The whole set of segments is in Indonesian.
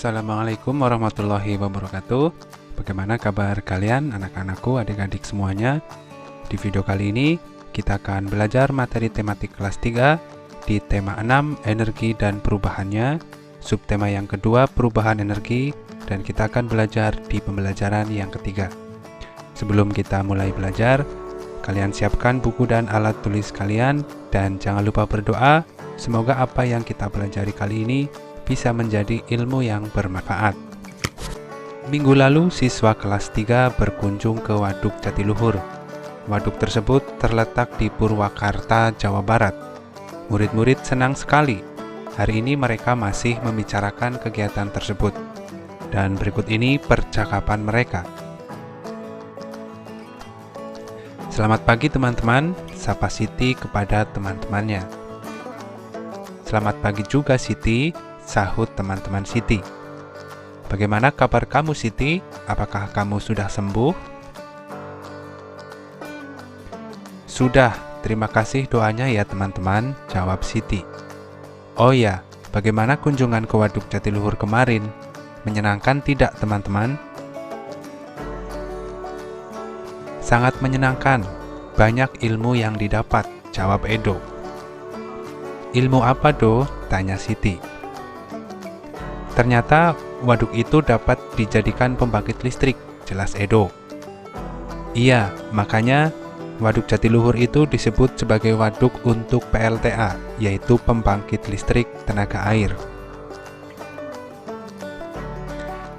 Assalamualaikum warahmatullahi wabarakatuh. Bagaimana kabar kalian anak-anakku, adik-adik semuanya? Di video kali ini kita akan belajar materi tematik kelas 3 di tema 6 energi dan perubahannya, subtema yang kedua perubahan energi, dan kita akan belajar di pembelajaran yang ketiga. Sebelum kita mulai belajar, kalian siapkan buku dan alat tulis kalian dan jangan lupa berdoa. Semoga apa yang kita pelajari kali ini bisa menjadi ilmu yang bermanfaat. Minggu lalu, siswa kelas 3 berkunjung ke Waduk Jatiluhur. Waduk tersebut terletak di Purwakarta, Jawa Barat. Murid-murid senang sekali. Hari ini mereka masih membicarakan kegiatan tersebut. Dan berikut ini percakapan mereka. Selamat pagi teman-teman, sapa Siti kepada teman-temannya. Selamat pagi juga Siti, sahut teman-teman Siti. Bagaimana kabar kamu Siti? Apakah kamu sudah sembuh? Sudah, terima kasih doanya ya teman-teman, jawab Siti. Oh ya, bagaimana kunjungan ke Waduk Jatiluhur kemarin? Menyenangkan tidak teman-teman? Sangat menyenangkan, banyak ilmu yang didapat, jawab Edo. Ilmu apa Do? Tanya Siti. Ternyata waduk itu dapat dijadikan pembangkit listrik, jelas Edo. Iya, makanya Waduk Jatiluhur itu disebut sebagai waduk untuk PLTA, yaitu pembangkit listrik tenaga air.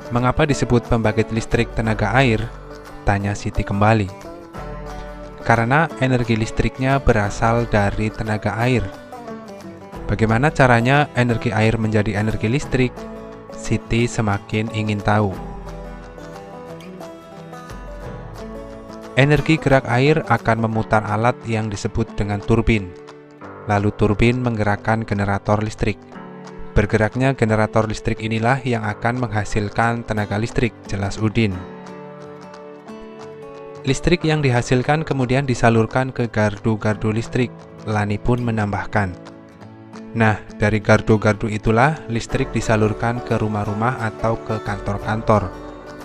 Mengapa disebut pembangkit listrik tenaga air? Tanya Siti kembali. Karena energi listriknya berasal dari tenaga air. Bagaimana caranya energi air menjadi energi listrik? Siti semakin ingin tahu. Energi gerak air akan memutar alat yang disebut dengan turbin. Lalu turbin menggerakkan generator listrik. Bergeraknya generator listrik inilah yang akan menghasilkan tenaga listrik, jelas Udin. Listrik yang dihasilkan kemudian disalurkan ke gardu-gardu listrik, Lani pun menambahkan. Nah, dari gardu-gardu itulah listrik disalurkan ke rumah-rumah atau ke kantor-kantor.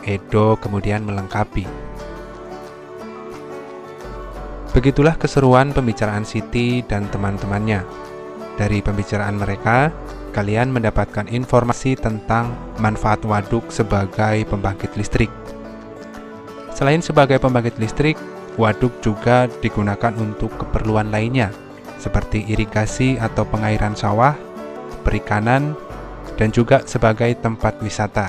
Edo kemudian melengkapi. Begitulah keseruan pembicaraan Siti dan teman-temannya. Dari pembicaraan mereka, kalian mendapatkan informasi tentang manfaat waduk sebagai pembangkit listrik. Selain sebagai pembangkit listrik, waduk juga digunakan untuk keperluan lainnya, seperti irigasi atau pengairan sawah, perikanan, dan juga sebagai tempat wisata.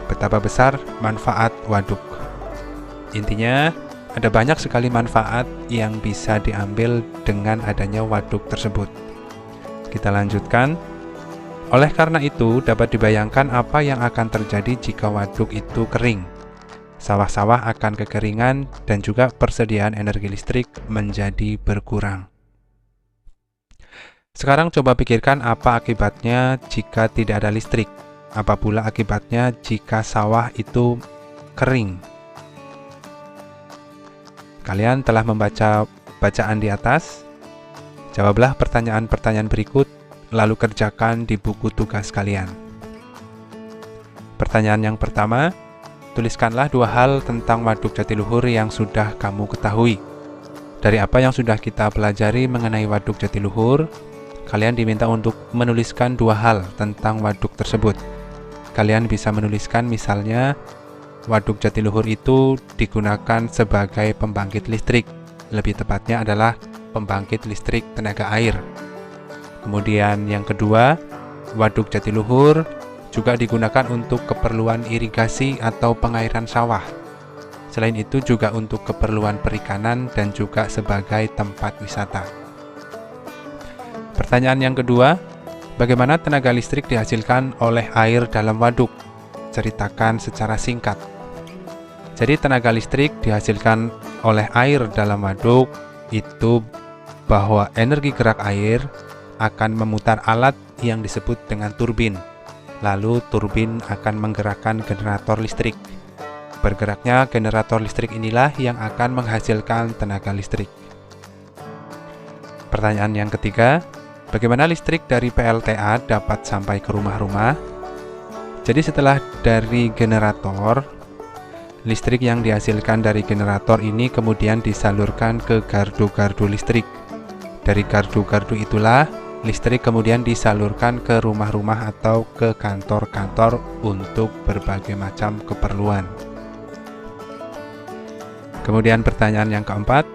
Betapa besar manfaat waduk. Intinya, ada banyak sekali manfaat yang bisa diambil dengan adanya waduk tersebut. Kita lanjutkan. Oleh karena itu, dapat dibayangkan apa yang akan terjadi jika waduk itu kering. Sawah-sawah akan kekeringan dan juga persediaan energi listrik menjadi berkurang. Sekarang coba pikirkan apa akibatnya jika tidak ada listrik. Apa pula akibatnya jika sawah itu kering? Kalian telah membaca bacaan di atas? Jawablah pertanyaan-pertanyaan berikut, lalu kerjakan di buku tugas kalian. Pertanyaan yang pertama, tuliskanlah 2 hal tentang Waduk Jatiluhur yang sudah kamu ketahui. Dari apa yang sudah kita pelajari mengenai Waduk Jatiluhur, kalian diminta untuk menuliskan 2 hal tentang waduk tersebut. Kalian bisa menuliskan misalnya, Waduk Jatiluhur itu digunakan sebagai pembangkit listrik. Lebih tepatnya adalah pembangkit listrik tenaga air. Kemudian yang kedua, Waduk Jatiluhur juga digunakan untuk keperluan irigasi atau pengairan sawah. Selain itu juga untuk keperluan perikanan dan juga sebagai tempat wisata. Pertanyaan yang kedua, bagaimana tenaga listrik dihasilkan oleh air dalam waduk? Ceritakan secara singkat. Jadi tenaga listrik dihasilkan oleh air dalam waduk itu bahwa energi gerak air akan memutar alat yang disebut dengan turbin. Lalu turbin akan menggerakkan generator listrik. Bergeraknya generator listrik inilah yang akan menghasilkan tenaga listrik. Pertanyaan yang ketiga, bagaimana listrik dari PLTA dapat sampai ke rumah-rumah? Jadi setelah dari generator, listrik yang dihasilkan dari generator ini kemudian disalurkan ke gardu-gardu listrik. Dari gardu-gardu itulah listrik kemudian disalurkan ke rumah-rumah atau ke kantor-kantor untuk berbagai macam keperluan. Kemudian pertanyaan yang keempat,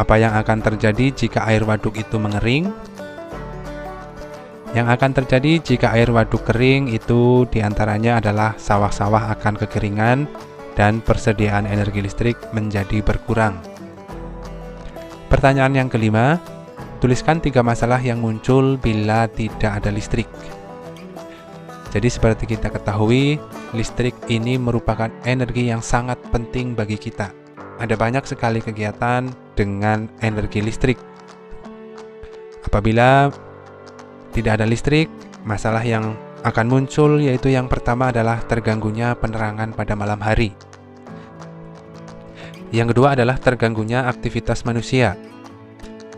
apa yang akan terjadi jika air waduk itu mengering? Yang akan terjadi jika air waduk kering itu diantaranya adalah sawah-sawah akan kekeringan dan persediaan energi listrik menjadi berkurang. Pertanyaan yang kelima, tuliskan 3 masalah yang muncul bila tidak ada listrik. Jadi seperti kita ketahui, listrik ini merupakan energi yang sangat penting bagi kita. Ada banyak sekali kegiatan dengan energi listrik. Apabila tidak ada listrik, masalah yang akan muncul yaitu yang pertama adalah terganggunya penerangan pada malam hari. Yang kedua adalah terganggunya aktivitas manusia.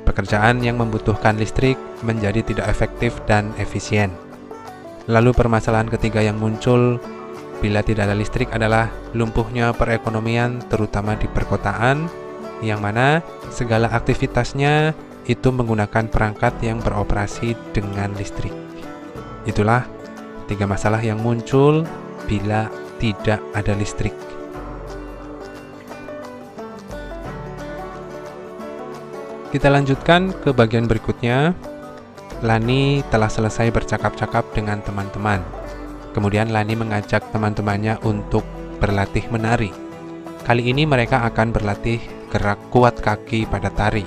Pekerjaan yang membutuhkan listrik menjadi tidak efektif dan efisien. Lalu permasalahan ketiga yang muncul bila tidak ada listrik adalah lumpuhnya perekonomian terutama di perkotaan, yang mana segala aktivitasnya itu menggunakan perangkat yang beroperasi dengan listrik. Itulah 3 masalah yang muncul bila tidak ada listrik. Kita lanjutkan ke bagian berikutnya. Lani telah selesai bercakap-cakap dengan teman-teman. Kemudian Lani mengajak teman-temannya untuk berlatih menari. Kali ini mereka akan berlatih gerak kuat kaki pada tari.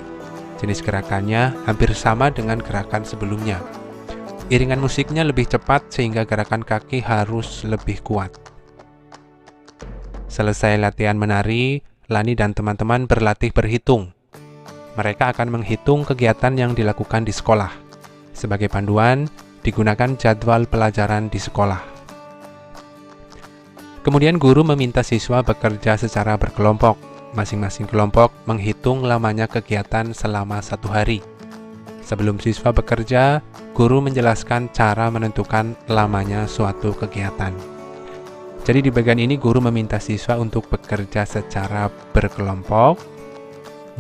Jenis gerakannya hampir sama dengan gerakan sebelumnya. Iringan musiknya lebih cepat sehingga gerakan kaki harus lebih kuat. Selesai latihan menari, Lani dan teman-teman berlatih berhitung. Mereka akan menghitung kegiatan yang dilakukan di sekolah. Sebagai panduan, digunakan jadwal pelajaran di sekolah. Kemudian guru meminta siswa bekerja secara berkelompok. Masing-masing kelompok menghitung lamanya kegiatan selama 1 hari. Sebelum siswa bekerja, guru menjelaskan cara menentukan lamanya suatu kegiatan. Jadi di bagian ini guru meminta siswa untuk bekerja secara berkelompok,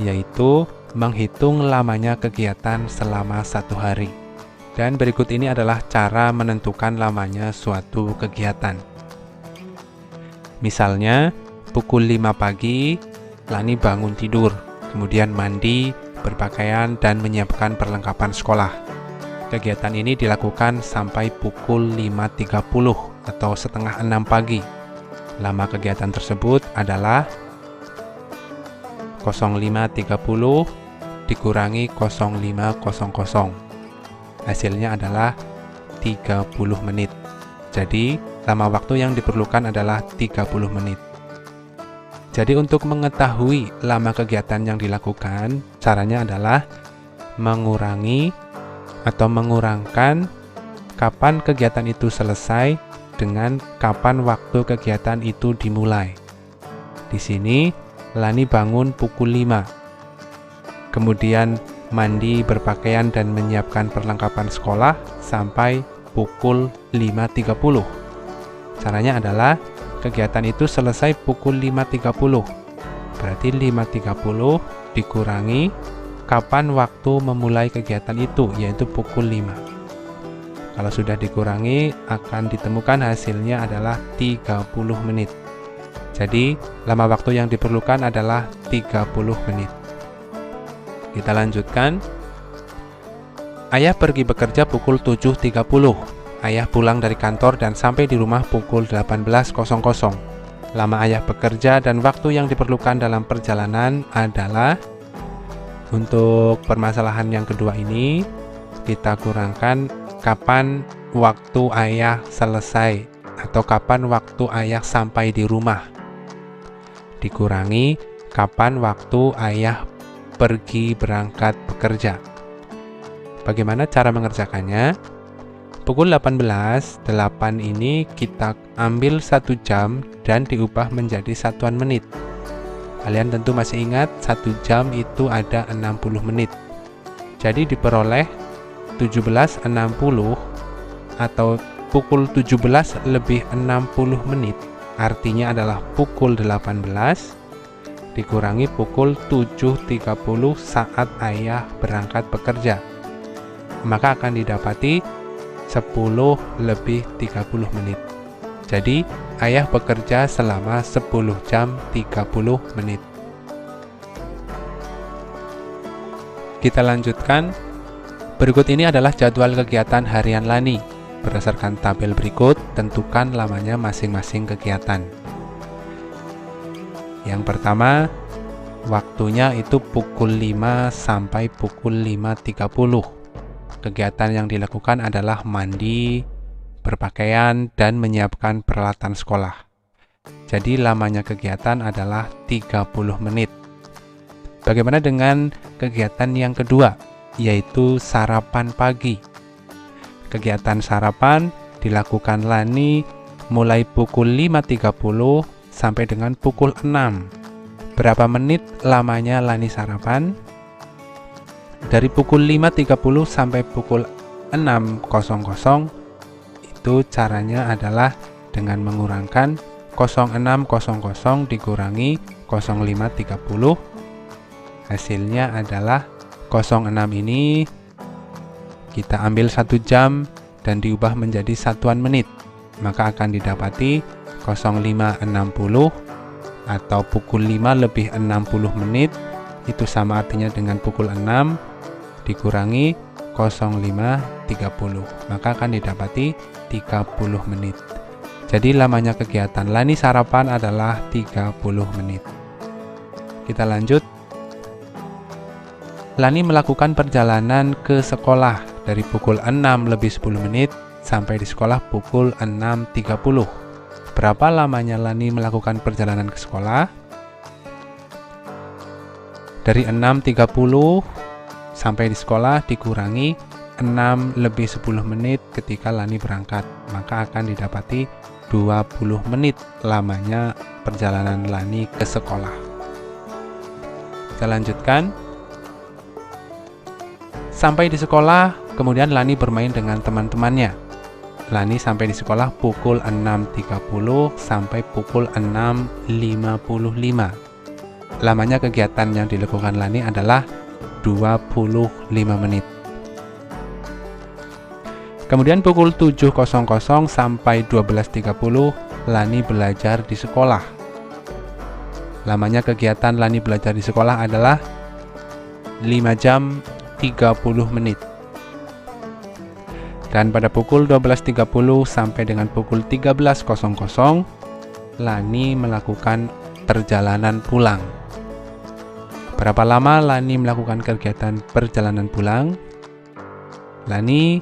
yaitu menghitung lamanya kegiatan selama 1 hari. Dan berikut ini adalah cara menentukan lamanya suatu kegiatan. Misalnya, pukul 5 pagi, Lani bangun tidur, kemudian mandi, berpakaian, dan menyiapkan perlengkapan sekolah. Kegiatan ini dilakukan sampai pukul 5.30 atau setengah 6 pagi. Lama kegiatan tersebut adalah 05.30 dikurangi 05.00. Hasilnya adalah 30 menit. Jadi, lama waktu yang diperlukan adalah 30 menit. Jadi untuk mengetahui lama kegiatan yang dilakukan, caranya adalah mengurangi atau mengurangkan kapan kegiatan itu selesai dengan kapan waktu kegiatan itu dimulai. Di sini, Lani bangun pukul 5. Kemudian mandi, berpakaian, dan menyiapkan perlengkapan sekolah sampai pukul 5.30. Caranya adalah kegiatan itu selesai pukul 5.30. Berarti 5.30 dikurangi kapan waktu memulai kegiatan itu, yaitu pukul 5. Kalau sudah dikurangi, akan ditemukan hasilnya adalah 30 menit. Jadi, lama waktu yang diperlukan adalah 30 menit. Kita lanjutkan. Ayah pergi bekerja pukul 7.30. Ayah pulang dari kantor dan sampai di rumah pukul 18.00. Lama ayah bekerja dan waktu yang diperlukan dalam perjalanan adalah, untuk permasalahan yang kedua ini, kita kurangkan kapan waktu ayah selesai atau kapan waktu ayah sampai di rumah. Dikurangi kapan waktu ayah pergi berangkat bekerja. Bagaimana cara mengerjakannya? Pukul 18.08 ini kita ambil 1 jam dan diubah menjadi satuan menit. Kalian tentu masih ingat 1 jam itu ada 60 menit. Jadi diperoleh 17.60 atau pukul 17 lebih 60 menit, artinya adalah pukul 18 dikurangi pukul 7.30 saat ayah berangkat bekerja. Maka akan didapati 10 lebih 30 menit. Jadi, ayah bekerja selama 10 jam 30 menit. Kita lanjutkan. Berikut ini adalah jadwal kegiatan harian Lani. Berdasarkan tabel berikut, tentukan lamanya masing-masing kegiatan. Yang pertama, waktunya itu pukul 5 sampai pukul 5.30. Kegiatan yang dilakukan adalah mandi, berpakaian, dan menyiapkan peralatan sekolah. Jadi lamanya kegiatan adalah 30 menit. Bagaimana dengan kegiatan yang kedua, yaitu sarapan pagi? Kegiatan sarapan dilakukan Lani mulai pukul 5.30 sampai dengan pukul 6. Berapa menit lamanya Lani sarapan? Dari pukul 5.30 sampai pukul 6.00 itu caranya adalah dengan mengurangkan 06.00 dikurangi 05.30. Hasilnya adalah 06 ini kita ambil 1 jam dan diubah menjadi satuan menit. Maka akan didapati 05.60 atau pukul 5 lebih 60 menit. Itu sama artinya dengan pukul 6 dikurangi 05.30. Maka akan didapati 30 menit. Jadi lamanya kegiatan Lani sarapan adalah 30 menit. Kita lanjut. Lani melakukan perjalanan ke sekolah dari pukul 6 lebih 10 menit sampai di sekolah pukul 6.30. Berapa lamanya Lani melakukan perjalanan ke sekolah? Dari 6.30 sampai di sekolah dikurangi 6 lebih 10 menit ketika Lani berangkat. Maka akan didapati 20 menit lamanya perjalanan Lani ke sekolah. Kita lanjutkan. Sampai di sekolah, kemudian Lani bermain dengan teman-temannya. Lani sampai di sekolah pukul 6.30 sampai pukul 6.55. Lamanya kegiatan yang dilakukan Lani adalah 25 menit. Kemudian pukul 7.00 sampai 12.30 Lani belajar di sekolah. Lamanya kegiatan Lani belajar di sekolah adalah 5 jam 30 menit. Dan pada pukul 12.30 sampai dengan pukul 13.00 Lani melakukan perjalanan pulang. Berapa lama Lani melakukan kegiatan perjalanan pulang? Lani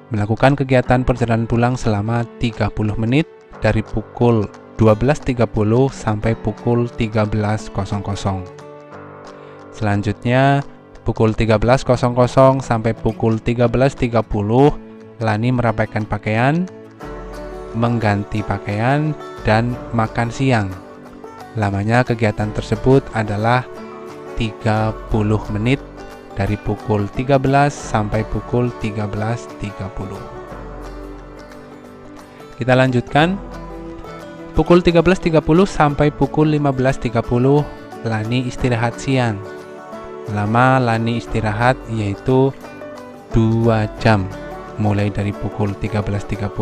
melakukan kegiatan perjalanan pulang selama 30 menit dari pukul 12.30 sampai pukul 13.00. Selanjutnya pukul 13.00 sampai pukul 13.30 Lani merapaikan pakaian, mengganti pakaian, dan makan siang. Lamanya kegiatan tersebut adalah 30 menit dari pukul 13 sampai pukul 13.30. Kita lanjutkan. Pukul 13.30 sampai pukul 15.30 Lani istirahat siang. Lama Lani istirahat yaitu 2 jam, mulai dari pukul 13.30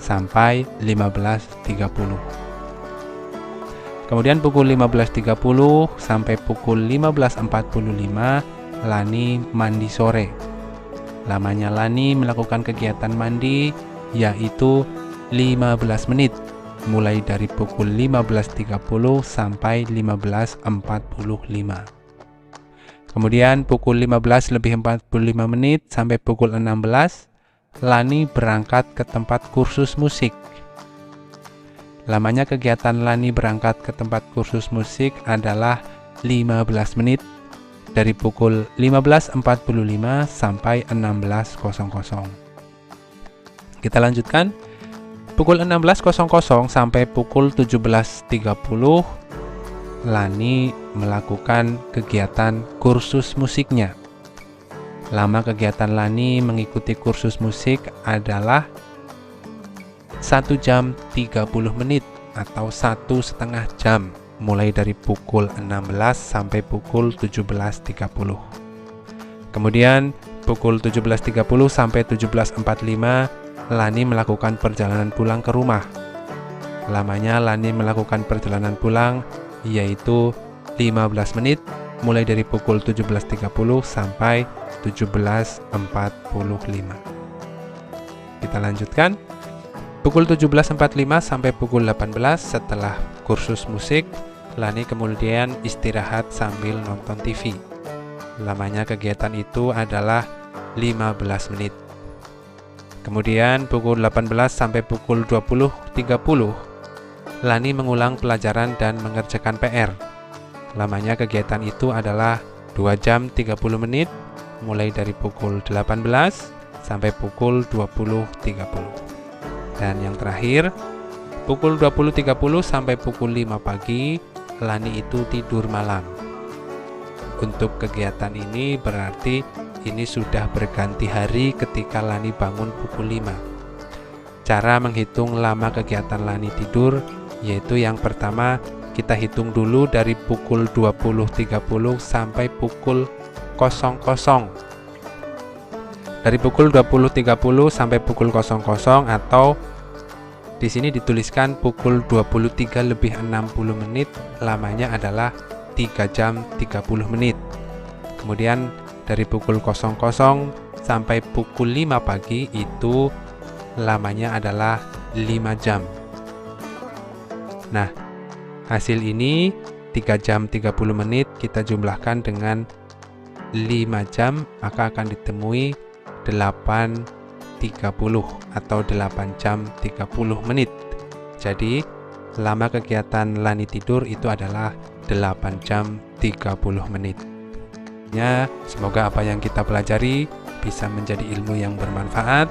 sampai 15.30. Kemudian pukul 15.30 sampai pukul 15.45 Lani mandi sore. Lamanya Lani melakukan kegiatan mandi yaitu 15 menit, mulai dari pukul 15.30 sampai 15.45. Kemudian pukul 15 lebih 45 menit sampai pukul 16 Lani berangkat ke tempat kursus musik. Lamanya kegiatan Lani berangkat ke tempat kursus musik adalah 15 menit dari pukul 15.45 sampai 16.00. Kita lanjutkan. Pukul 16.00 sampai pukul 17.30 Lani melakukan kegiatan kursus musiknya. Lama kegiatan Lani mengikuti kursus musik adalah 1 jam 30 menit atau 1,5 jam, mulai dari pukul 16 sampai pukul 17.30. Kemudian pukul 17.30 sampai 17.45 Lani melakukan perjalanan pulang ke rumah. Lamanya Lani melakukan perjalanan pulang yaitu 15 menit, mulai dari pukul 17.30 sampai 17.45. Kita lanjutkan. Pukul 17.45 sampai pukul 18 setelah kursus musik, Lani kemudian istirahat sambil nonton TV. Lamanya kegiatan itu adalah 15 menit. Kemudian pukul 18 sampai pukul 20.30, Lani mengulang pelajaran dan mengerjakan PR. Lamanya kegiatan itu adalah 2 jam 30 menit, mulai dari pukul 18 sampai pukul 20.30. Dan yang terakhir, pukul 20.30 sampai pukul 5 pagi, Lani itu tidur malam. Untuk kegiatan ini berarti ini sudah berganti hari ketika Lani bangun pukul 5. Cara menghitung lama kegiatan Lani tidur, yaitu yang pertama kita hitung dulu dari pukul 20.30 sampai pukul 00. Dari pukul 20.30 sampai pukul 00 atau di sini dituliskan pukul 23 lebih 60 menit, lamanya adalah 3 jam 30 menit. Kemudian dari pukul 00 sampai pukul 5 pagi itu lamanya adalah 5 jam. Nah, hasil ini 3 jam 30 menit kita jumlahkan dengan 5 jam, maka akan ditemui 8.30 atau 8 jam 30 menit. Jadi, lama kegiatan Lani tidur itu adalah 8 jam 30 menit. Ya, semoga apa yang kita pelajari bisa menjadi ilmu yang bermanfaat.